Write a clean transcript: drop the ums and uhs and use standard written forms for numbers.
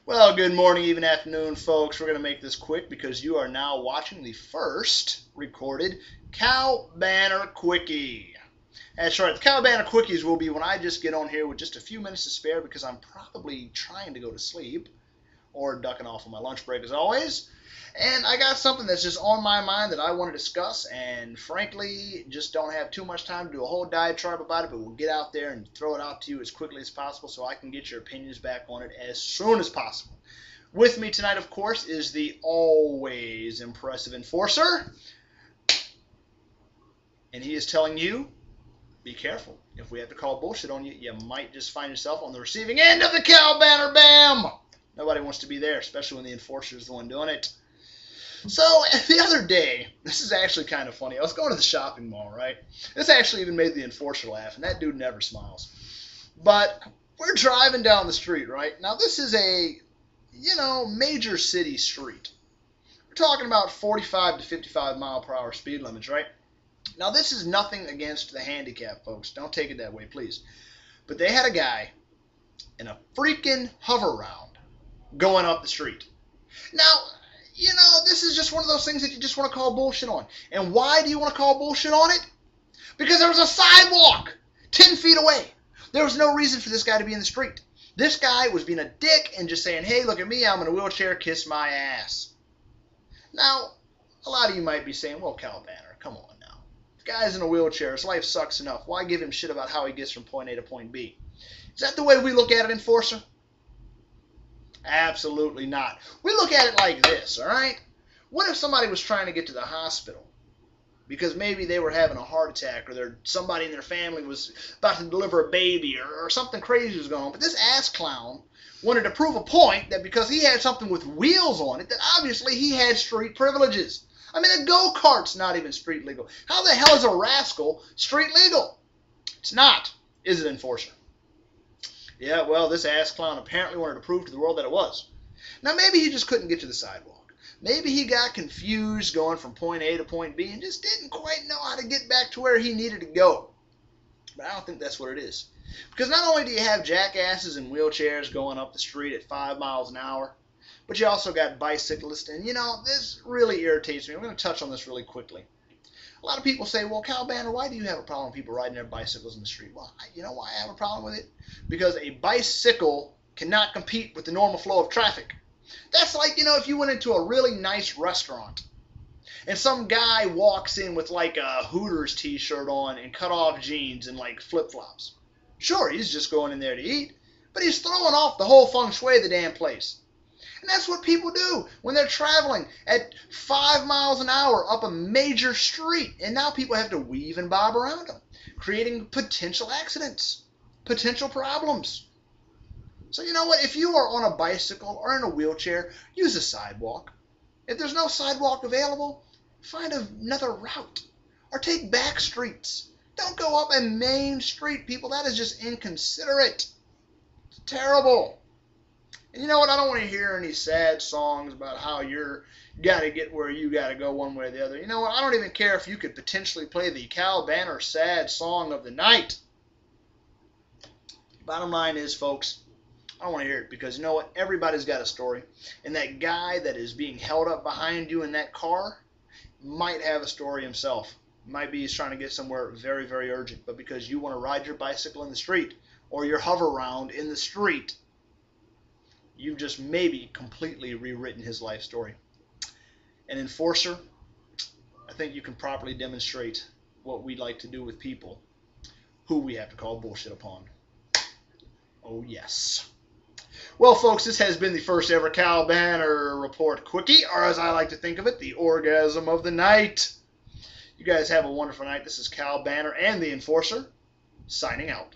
Well, good morning, even afternoon, folks. We're going to make this quick because you are now watching the first recorded Kal Banner Quickie. That's right. The Kal Banner Quickies will be when I just get on here with just a few minutes to spare because I'm probably trying to go to sleep or ducking off on my lunch break as always. And I got something that's just on my mind that I want to discuss, and frankly, just don't have too much time to do a whole diatribe about it, but we'll get out there and throw it out to you as quickly as possible so I can get your opinions back on it as soon as possible. With me tonight, of course, is the always impressive enforcer, and he is telling you, be careful. If we have to call bullshit on you, you might just find yourself on the receiving end of the Kal Banner BAM! Nobody wants to be there, especially when the enforcer is the one doing it. So, the other day, this is actually kind of funny. I was going to the shopping mall, right? This actually even made the enforcer laugh, and that dude never smiles. But we're driving down the street, right? Now, this is a, major city street. We're talking about 45 to 55 mile per hour speed limits, right? Now, this is nothing against the handicap, folks. Don't take it that way, please. But they had a guy in a freaking hover round going up the street. Now, this is just one of those things that you just want to call bullshit on. And why do you want to call bullshit on it? Because there was a sidewalk 10 feet away. There was no reason for this guy to be in the street. This guy was being a dick and just saying, hey, look at me, I'm in a wheelchair, kiss my ass. Now, a lot of you might be saying, well, Kal Banner, come on now. The guy's in a wheelchair, his life sucks enough. Why give him shit about how he gets from point A to point B? Is that the way we look at it, enforcer? Absolutely not. We look at it like this, all right? What if somebody was trying to get to the hospital because maybe they were having a heart attack or somebody in their family was about to deliver a baby or something crazy was going on, but this ass clown wanted to prove a point that because he had something with wheels on it, that obviously he had street privileges. I mean, a go-kart's not even street legal. How the hell is a rascal street legal? It's not, is it, enforcer? Yeah, well, this ass clown apparently wanted to prove to the world that it was. Now, maybe he just couldn't get to the sidewalk. Maybe he got confused going from point A to point B and just didn't quite know how to get back to where he needed to go. But I don't think that's what it is. Because not only do you have jackasses in wheelchairs going up the street at 5 miles an hour, but you also got bicyclists. And, this really irritates me. I'm going to touch on this really quickly. A lot of people say, well, Kal Banner, why do you have a problem with people riding their bicycles in the street? Well, you know why I have a problem with it? Because a bicycle cannot compete with the normal flow of traffic. That's like, if you went into a really nice restaurant and some guy walks in with like a Hooters t-shirt on and cut-off jeans and like flip-flops. Sure, he's just going in there to eat, but he's throwing off the whole feng shui of the damn place. And that's what people do when they're traveling at 5 miles an hour up a major street. And now people have to weave and bob around them, creating potential accidents, potential problems. So you know what? If you are on a bicycle or in a wheelchair, use a sidewalk. If there's no sidewalk available, find another route or take back streets. Don't go up a main street, people. That is just inconsiderate. It's terrible. And you know what? I don't want to hear any sad songs about how you got to get where you got to go one way or the other. You know what? I don't even care if you could potentially play the Kal Banner sad song of the night. Bottom line is, folks, I don't want to hear it because you know what? Everybody's got a story. And that guy that is being held up behind you in that car might have a story himself. Might be he's trying to get somewhere very, very urgent. But because you want to ride your bicycle in the street or your hover round in the street, you've just maybe completely rewritten his life story. An enforcer, I think you can properly demonstrate what we like to do with people who we have to call bullshit upon. Oh, yes. Well, folks, this has been the first ever Kal Banner Report Quickie, or as I like to think of it, the orgasm of the night. You guys have a wonderful night. This is Kal Banner and the Enforcer, signing out.